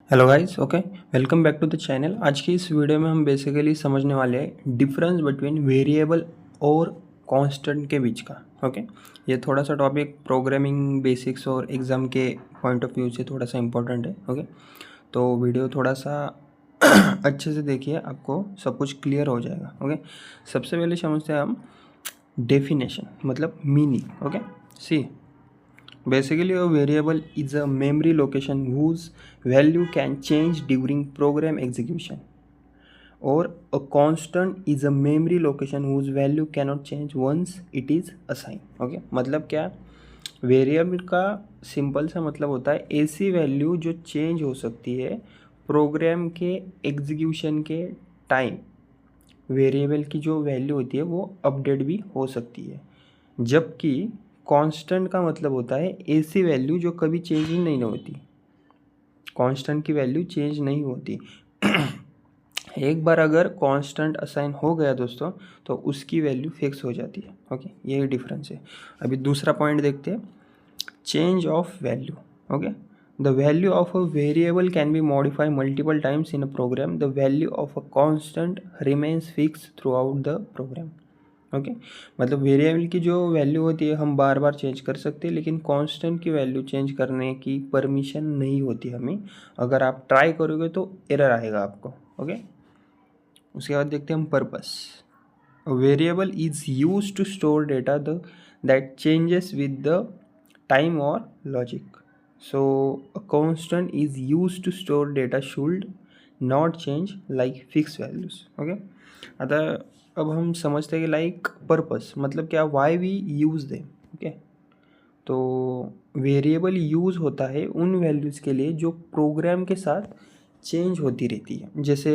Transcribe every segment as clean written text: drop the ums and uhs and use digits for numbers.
Hello guys, okay. Welcome back to the channel. आज की इस वीडियो में हम बेसिकली समझने वाले हैं डिफरेंस बिटवीन वेरिएबल और कांस्टेंट के बीच का। ओके, ये थोड़ा सा टॉपिक प्रोग्रामिंग बेसिक्स और एग्ज़ाम के पॉइंट ऑफ व्यू से थोड़ा सा इम्पोर्टेंट है। ओके, तो वीडियो थोड़ा सा अच्छे से देखिए, आपको सब कुछ क्लियर हो जाएगा। ओके, सबसे पहले समझते हैं हम डेफिनेशन, मतलब meaning. Okay, see basically, a variable is a memory location whose value can change during program execution, or a constant is a memory location whose value cannot change once it is assigned. Okay, मतलब क्या? Variable का simple सा मतलब होता है ऐसी value जो change हो सकती है प्रोग्राम के एग्जीक्यूशन के टाइम। वेरिएबल की जो वैल्यू होती है वो अपडेट भी हो सकती है, जबकि कांस्टेंट का मतलब होता है ऐसी वैल्यू जो कभी चेंज ही नहीं होती। कांस्टेंट की वैल्यू चेंज नहीं होती। एक बार अगर कांस्टेंट असाइन हो गया दोस्तों, तो उसकी वैल्यू फिक्स हो जाती है। ओके, यही डिफरेंस है। अभी दूसरा पॉइंट देखते हैं, change of value. Okay, the value of a variable can be modify multiple times in a program. The value of a constant remains fix through out the program. Okay, मतलब variable की जो value होती है हम बार बार change कर सकते हैं, लेकिन कांस्टेंट की वैल्यू चेंज करने की परमिशन नहीं होती हमें। अगर आप ट्राई करोगे तो एरर आएगा आपको। ओके, उसके बाद देखते हैं हम purpose. A variable is used to store data that changes with the time or logic. So a constant is used to store data should not change like fixed values. Okay, अतः अब हम समझते हैं कि लाइक पर्पस मतलब क्या, why we use them. Okay, तो variable use होता है उन वैल्यूज़ के लिए जो प्रोग्राम के साथ चेंज होती रहती है, जैसे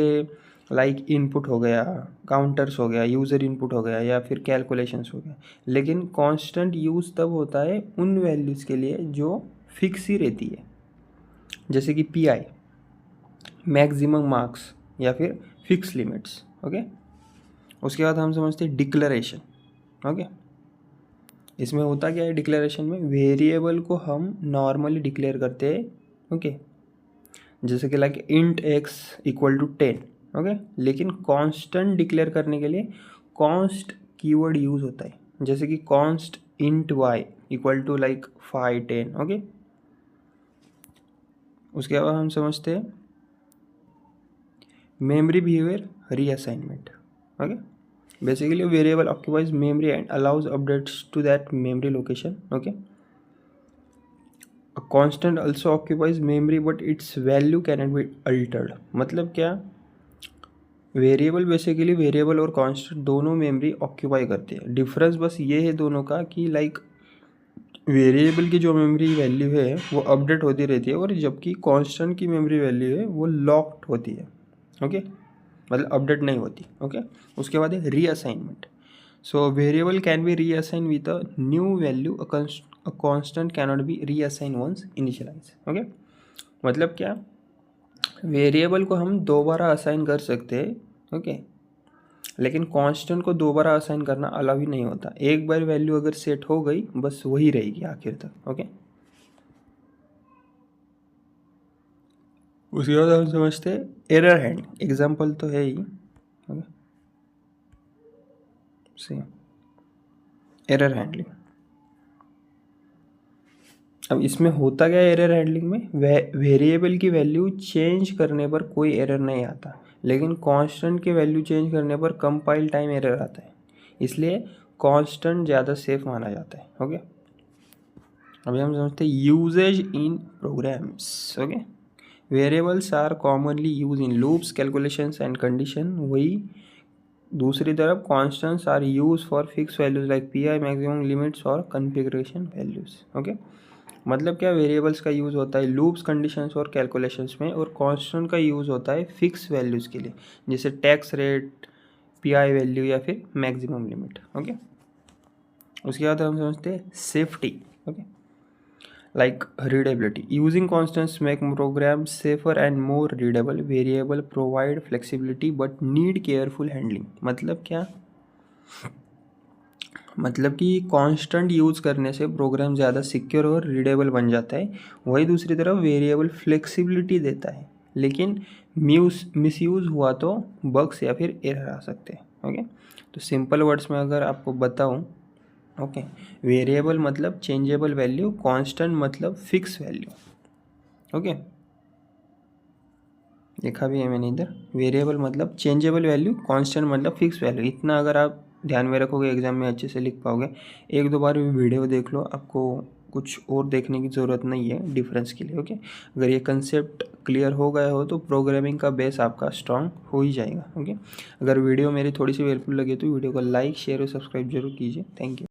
लाइक इनपुट हो गया, काउंटर्स हो गया, यूज़र इनपुट हो गया, या फिर कैलकुलेशंस हो गया। लेकिन कांस्टेंट यूज़ तब होता है उन वैल्यूज़ के लिए जो फिक्स ही रहती है, जैसे कि पी आई, मैक्सिमम मार्क्स, या फिर फिक्स लिमिट्स। ओके, उसके बाद हम समझते हैं डिक्लेरेशन। ओके, इसमें होता क्या है, डिक्लेरेशन में वेरिएबल को हम नॉर्मली डिक्लेयर करते हैं। ओके, जैसे कि like int X equal to 10। Okay, लेकिन कांस्टेंट डिक्लेयर करने के लिए कॉन्स्ट कीवर्ड यूज होता है, जैसे कि const int Y equal to like 5 10। Okay, उसके बाद हम समझते हैं memory behaviour reassignment. Okay, basically a variable occupies memory and allows updates to that memory location. Okay, a constant also occupies memory but its value cannot be altered। मतलब क्या, variable basically variable और constant दोनों memory occupy करते हैं। Difference बस ये है दोनों का कि लाइक वेरिएबल की जो मेमोरी वैल्यू है वो अपडेट होती रहती है, और जबकि कांस्टेंट की मेमोरी वैल्यू है वो लॉक्ड होती है। ओके, मतलब अपडेट नहीं होती। ओके, उसके बाद है reassignment. So variable can be reassign with a new value, a constant cannot be reassign once initialise. Okay, मतलब क्या, वेरिएबल को हम दोबारा असाइन कर सकते हैं। ओके, लेकिन कांस्टेंट को दोबारा असाइन करना अलाउ ही नहीं होता। एक बार वैल्यू अगर सेट हो गई बस वही रहेगी आखिर तक। ओके, उसके बाद हम समझते हैं एरर हैंड। एग्जाम्पल तो है ही। ओके, सी एरर हैंडलिंग। अब इसमें होता क्या है एरर हैंडलिंग में, वेरिएबल की वैल्यू चेंज करने पर कोई एरर नहीं आता, लेकिन कांस्टेंट की वैल्यू चेंज करने पर कंपाइल टाइम एरर आता है। इसलिए कांस्टेंट ज़्यादा सेफ माना जाता है। ओके, अभी हम समझते हैं usage in programs. Okay, variables are commonly use in loops, calculations and condition. वही दूसरी तरफ constants are use for fix values like P I, maximum limits और कन्फिग्रेशन वैल्यूज। ओके, मतलब क्या, वेरिएबल्स का यूज़ होता है लूप्स, कंडीशंस और कैलकुलेशंस में, और कांस्टेंट का यूज़ होता है फिक्स वैल्यूज़ के लिए, जैसे tax rate, P I value, या फिर मैक्सिमम लिमिट। ओके, उसके बाद हम समझते हैं safety. Okay, like readability, using constants make programs safer and more readable. Variable provide flexibility but need careful handling। मतलब क्या, मतलब कि कांस्टेंट यूज़ करने से प्रोग्राम ज़्यादा सिक्योर और रीडेबल बन जाता है। वही दूसरी तरफ वेरिएबल फ्लेक्सिबिलिटी देता है, लेकिन मिसयूज़ हुआ तो बग्स या फिर एरर आ सकते हैं। ओके, तो सिंपल वर्ड्स में अगर आपको बताऊं, ओके, वेरिएबल मतलब चेंजेबल वैल्यू, कांस्टेंट मतलब फिक्स वैल्यू। ओके, देखा भी है मैंने इधर, वेरिएबल मतलब चेंजेबल वैल्यू, कांस्टेंट मतलब फिक्स वैल्यू। इतना अगर आप ध्यान में रखोगे एग्जाम में अच्छे से लिख पाओगे। एक दो बार वीडियो देख लो, आपको कुछ और देखने की ज़रूरत नहीं है डिफरेंस के लिए। ओके, अगर ये कंसेप्ट क्लियर हो गया हो तो प्रोग्रामिंग का बेस आपका स्ट्रांग हो ही जाएगा। ओके, अगर वीडियो मेरी थोड़ी सी हेल्पफुल लगे तो वीडियो को लाइक, शेयर और सब्सक्राइब जरूर कीजिए। Thank you.